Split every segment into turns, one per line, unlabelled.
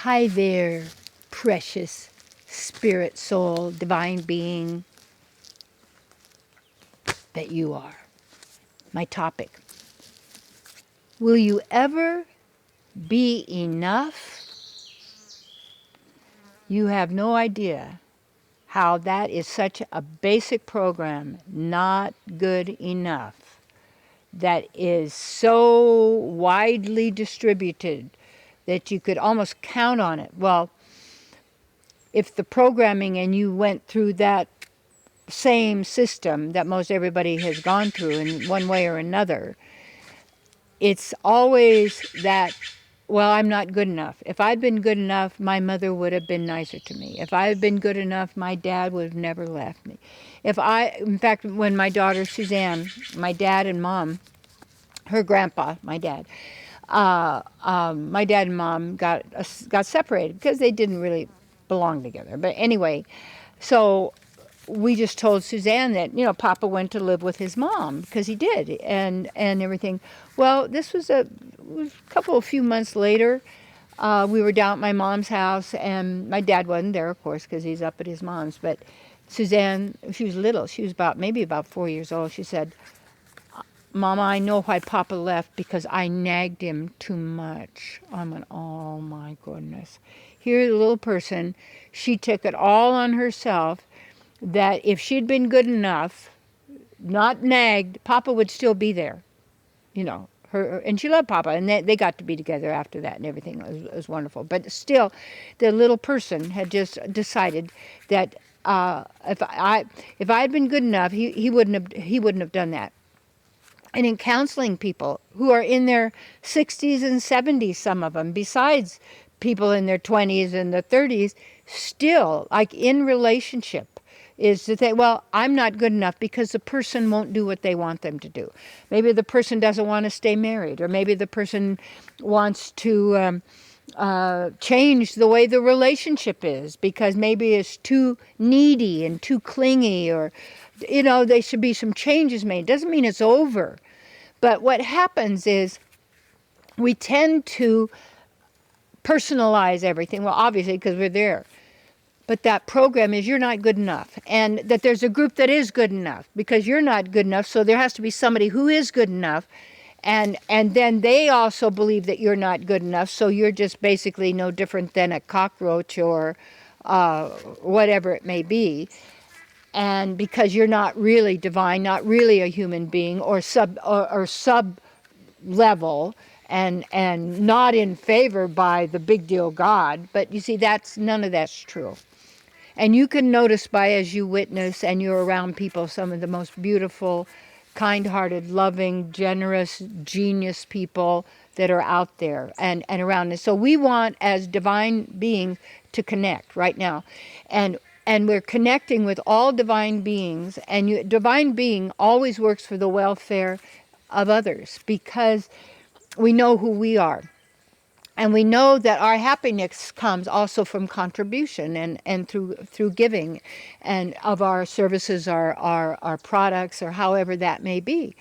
Hi there, precious spirit, soul, divine being that you are. My topic. Will you ever be enough? You have no idea how that is such a basic program, not good enough, that is so widely distributed that you could almost count on it. Well, if the programming and you went through that same system that most everybody has gone through in one way or another, it's always that, well, I'm not good enough. If I'd been good enough, my mother would have been nicer to me. If I had been good enough, my dad would have never left me. In fact, when my daughter Suzanne, my dad and mom, her grandpa, my dad and mom got separated because they didn't really belong together. But anyway, so we just told Suzanne that, Papa went to live with his mom because he did, and everything. Well, this was a few months later. We were down at my mom's house, and my dad wasn't there, of course, because he's up at his mom's. But Suzanne, she was little. She was maybe about 4 years old. She said, "Mama, I know why Papa left, because I nagged him too much." I went, oh my goodness. Here, the little person, she took it all on herself, that if she'd been good enough, not nagged, Papa would still be there. And she loved Papa, and they got to be together after that and everything. It was wonderful. But still, the little person had just decided that if I had been good enough, he wouldn't have done that. And in counseling people who are in their 60s and 70s, some of them, besides people in their 20s and the 30s, still, like in relationship, is to say, well, I'm not good enough because the person won't do what they want them to do. Maybe the person doesn't want to stay married, or maybe the person wants to change the way the relationship is because maybe it's too needy and too clingy, or, there should be some changes made. Doesn't mean it's over. But what happens is we tend to personalize everything. Well, obviously, because we're there. But that program is you're not good enough. And that there's a group that is good enough because you're not good enough. So there has to be somebody who is good enough. And then they also believe that you're not good enough. So you're just basically no different than a cockroach or whatever it may be. And because you're not really divine, not really a human being, or sub level, and not in favor by the big deal God. But you see, none of that's true. And you can notice by as you witness and you're around people, some of the most beautiful, kind-hearted, loving, generous, genius people that are out there and around us. So we want, as divine beings, to connect right now. And we're connecting with all divine beings. And divine being always works for the welfare of others because we know who we are. And we know that our happiness comes also from contribution and through giving and of our services, our products, or however that may be.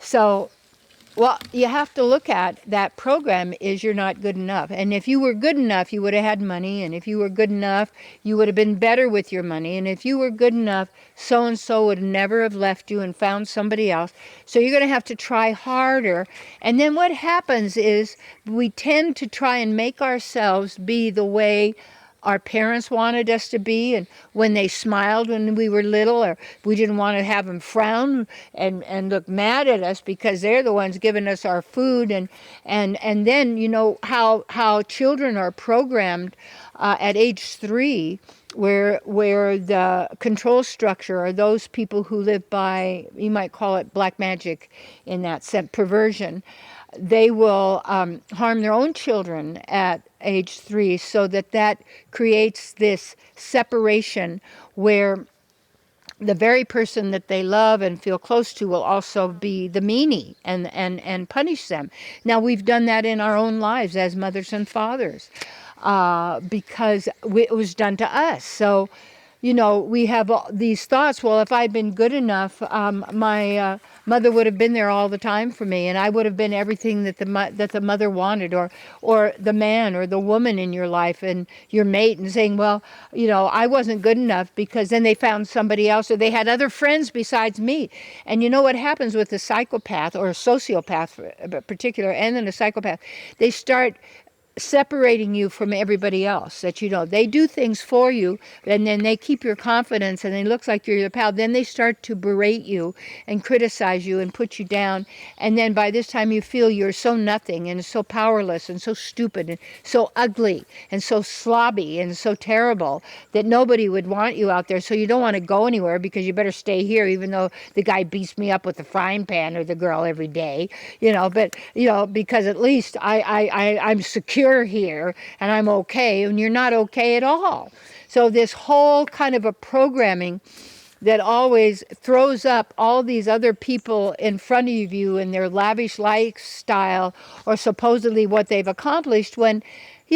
So, well, you have to look at that program is you're not good enough. And if you were good enough, you would have had money. And if you were good enough, you would have been better with your money. And if you were good enough, so-and-so would never have left you and found somebody else. So you're going to have to try harder. And then what happens is we tend to try and make ourselves be the way our parents wanted us to be, and when they smiled when we were little, or we didn't want to have them frown and look mad at us because they're the ones giving us our food, and then how children are programmed at age 3, where the control structure are those people who live by, you might call it black magic in that sense, perversion. They will harm their own children at age 3, so that creates this separation where the very person that they love and feel close to will also be the meanie and punish them. Now, we've done that in our own lives as mothers and fathers because it was done to us. So, we have these thoughts. Well, if I'd been good enough, my mother would have been there all the time for me, and I would have been everything that the mother wanted, or the man or the woman in your life and your mate, and saying, well, I wasn't good enough, because then they found somebody else, or they had other friends besides me. And you know what happens with a psychopath or a sociopath, particular, and then a psychopath? They start separating you from everybody else. That they do things for you, and then they keep your confidence, and it looks like you're your pal. Then they start to berate you and criticize you and put you down, and then by this time you feel you're so nothing and so powerless and so stupid and so ugly and so slobby and so terrible that nobody would want you out there. So you don't want to go anywhere, because you better stay here, even though the guy beats me up with the frying pan, or the girl, every day. But because at least I'm secure here, and I'm okay, and you're not okay at all. So this whole kind of a programming that always throws up all these other people in front of you and their lavish lifestyle, or supposedly what they've accomplished, when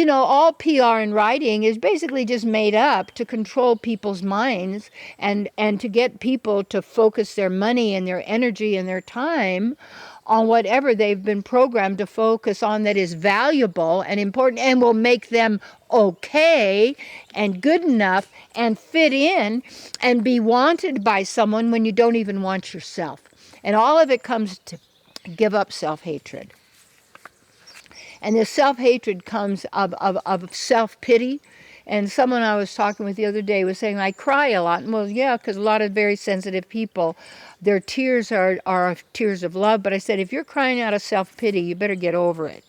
all PR and writing is basically just made up to control people's minds, and to get people to focus their money and their energy and their time on whatever they've been programmed to focus on, that is valuable and important and will make them okay and good enough and fit in and be wanted by someone when you don't even want yourself. And all of it comes to give up self-hatred. And this self-hatred comes of self-pity. And someone I was talking with the other day was saying, I cry a lot. Well, yeah, because a lot of very sensitive people, their tears are tears of love. But I said, if you're crying out of self-pity, you better get over it,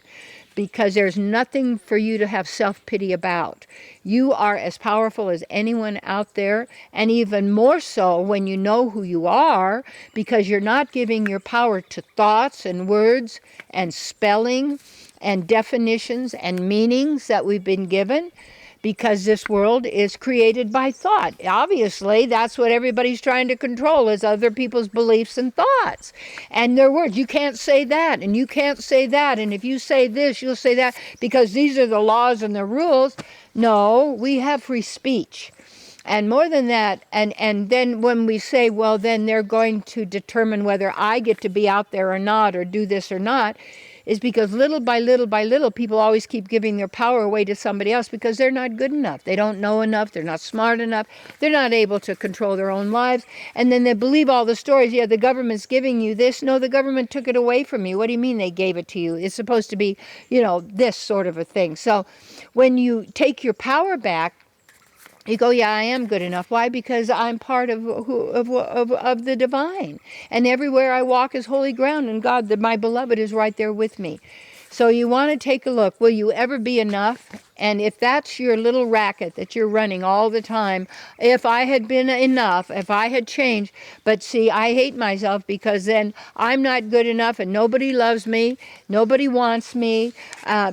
because there's nothing for you to have self-pity about. You are as powerful as anyone out there, and even more so when you know who you are, because you're not giving your power to thoughts and words and spelling and definitions and meanings that we've been given, because this world is created by thought. Obviously, that's what everybody's trying to control, is other people's beliefs and thoughts and their words. You can't say that, and you can't say that, and if you say this, you'll say that, because these are the laws and the rules. No, we have free speech. And more than that, and then when we say, well, then they're going to determine whether I get to be out there or not, or do this or not, is because little by little, people always keep giving their power away to somebody else, because they're not good enough. They don't know enough. They're not smart enough. They're not able to control their own lives. And then they believe all the stories. Yeah, the government's giving you this. No, the government took it away from you. What do you mean they gave it to you? It's supposed to be, this sort of a thing. So when you take your power back, you go, yeah, I am good enough. Why? Because I'm part of the divine. And everywhere I walk is holy ground, and God, my beloved, is right there with me. So you want to take a look. Will you ever be enough? And if that's your little racket that you're running all the time, if I had been enough, if I had changed, but see, I hate myself, because then I'm not good enough and nobody loves me, nobody wants me,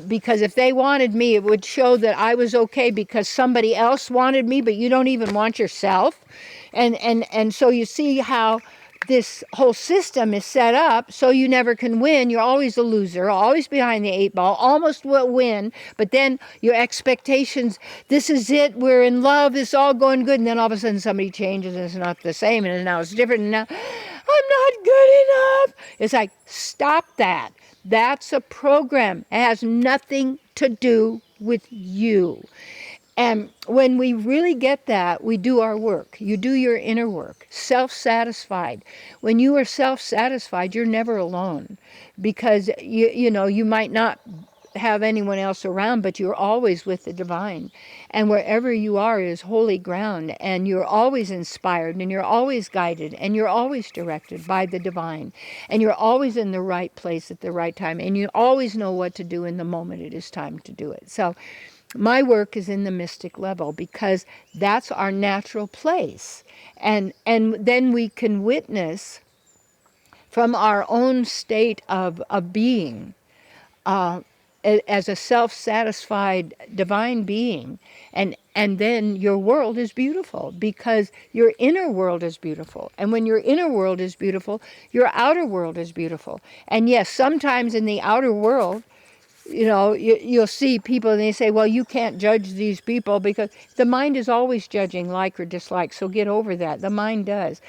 because if they wanted me, it would show that I was okay because somebody else wanted me, but you don't even want yourself. And so you see how this whole system is set up so you never can win. You're always a loser, always behind the 8 ball, almost will win, but then your expectations, this is it, we're in love, it's all going good, and then all of a sudden somebody changes and it's not the same, and now it's different, and now I'm not good enough. It's like, stop that. That's a program. It has nothing to do with you. And when we really get that, we do our work. You do your inner work, self-satisfied. When you are self-satisfied, you're never alone, because you might not have anyone else around, but you're always with the divine. And wherever you are is holy ground, and you're always inspired, and you're always guided, and you're always directed by the divine. And you're always in the right place at the right time, and you always know what to do in the moment it is time to do it. So my work is in the mystic level, because that's our natural place. And then we can witness from our own state of being, as a self-satisfied divine being. And then your world is beautiful, because your inner world is beautiful. And when your inner world is beautiful, your outer world is beautiful. And yes, sometimes in the outer world, you'll see people and they say, well, you can't judge these people because the mind is always judging like or dislike. So get over that. The mind does.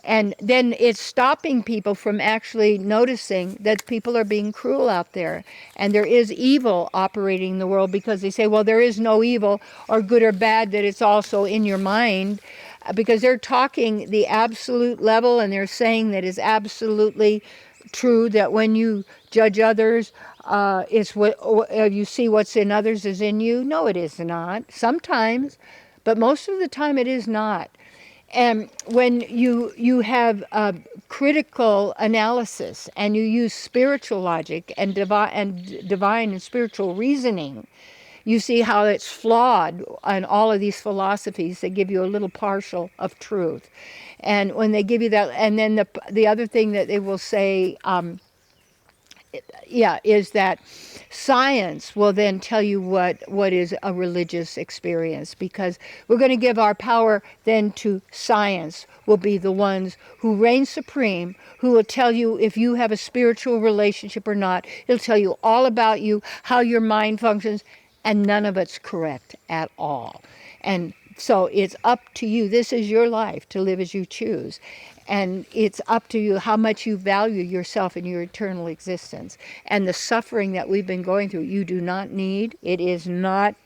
And then it's stopping people from actually noticing that people are being cruel out there. And there is evil operating in the world because they say, well, there is no evil or good or bad, that it's also in your mind. Because they're talking the absolute level and they're saying that it's absolutely true that when you judge others, it's what you see what's in others is in you. No, it is not. Sometimes, but most of the time it is not. And when you have critical analysis and you use spiritual logic and divine and spiritual reasoning, you see how it's flawed on all of these philosophies that give you a little partial of truth. And when they give you that, and then the other thing that they will say, is that science will then tell you what is a religious experience, because we're going to give our power then to science, will be the ones who reign supreme, who will tell you if you have a spiritual relationship or not. It'll tell you all about you, how your mind functions, and none of it's correct at all. And so it's up to you. This is your life to live as you choose. And it's up to you how much you value yourself and your eternal existence. And the suffering that we've been going through, you do not need. It is not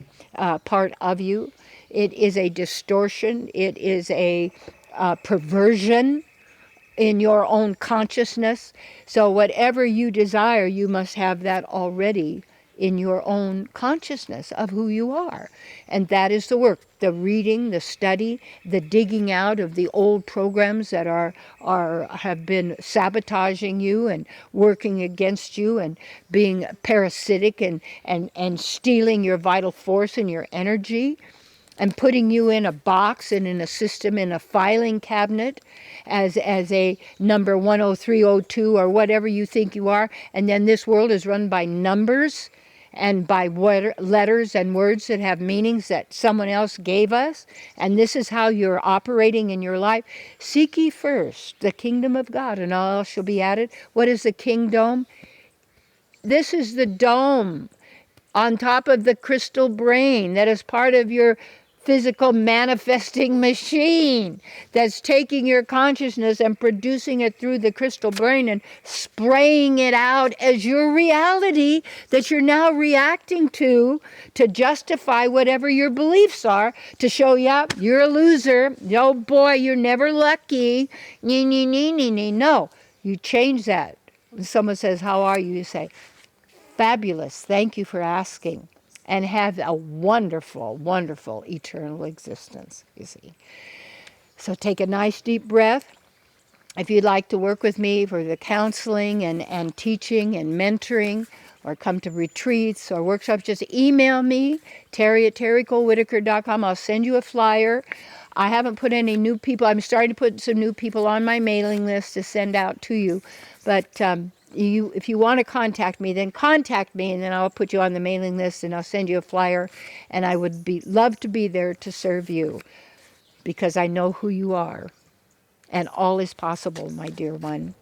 part of you. It is a distortion. It is a perversion in your own consciousness. So whatever you desire, you must have that already in your own consciousness of who you are. And that is the work, the reading, the study, the digging out of the old programs that have been sabotaging you and working against you and being parasitic and stealing your vital force and your energy, and putting you in a box and in a system, in a filing cabinet as a number 10302 or whatever you think you are. And then this world is run by numbers and by letters and words that have meanings that someone else gave us. And this is how you're operating in your life. Seek ye first the kingdom of God, and all else shall be added. What is the kingdom? This is the dome on top of the crystal brain that is part of your physical manifesting machine that's taking your consciousness and producing it through the crystal brain and spraying it out as your reality that you're now reacting to justify whatever your beliefs are, to show, yep, you're a loser. Oh boy, you're never lucky. No, you change that. When someone says, how are you? You say, fabulous, thank you for asking. And have a wonderful, wonderful eternal existence, you see. So take a nice deep breath. If you'd like to work with me for the counseling and teaching and mentoring, or come to retreats or workshops, just email me, Terry@terrycolewhitaker.com. I'll send you a flyer. I haven't put any new people. I'm starting to put some new people on my mailing list to send out to you. But if you want to contact me, then contact me, and then I'll put you on the mailing list, and I'll send you a flyer. And I would love to be there to serve you, because I know who you are. And all is possible, my dear one.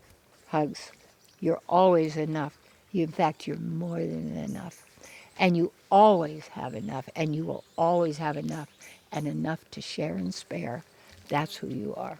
Hugs. You're always enough. In fact, you're more than enough. And you always have enough, and you will always have enough, and enough to share and spare. That's who you are.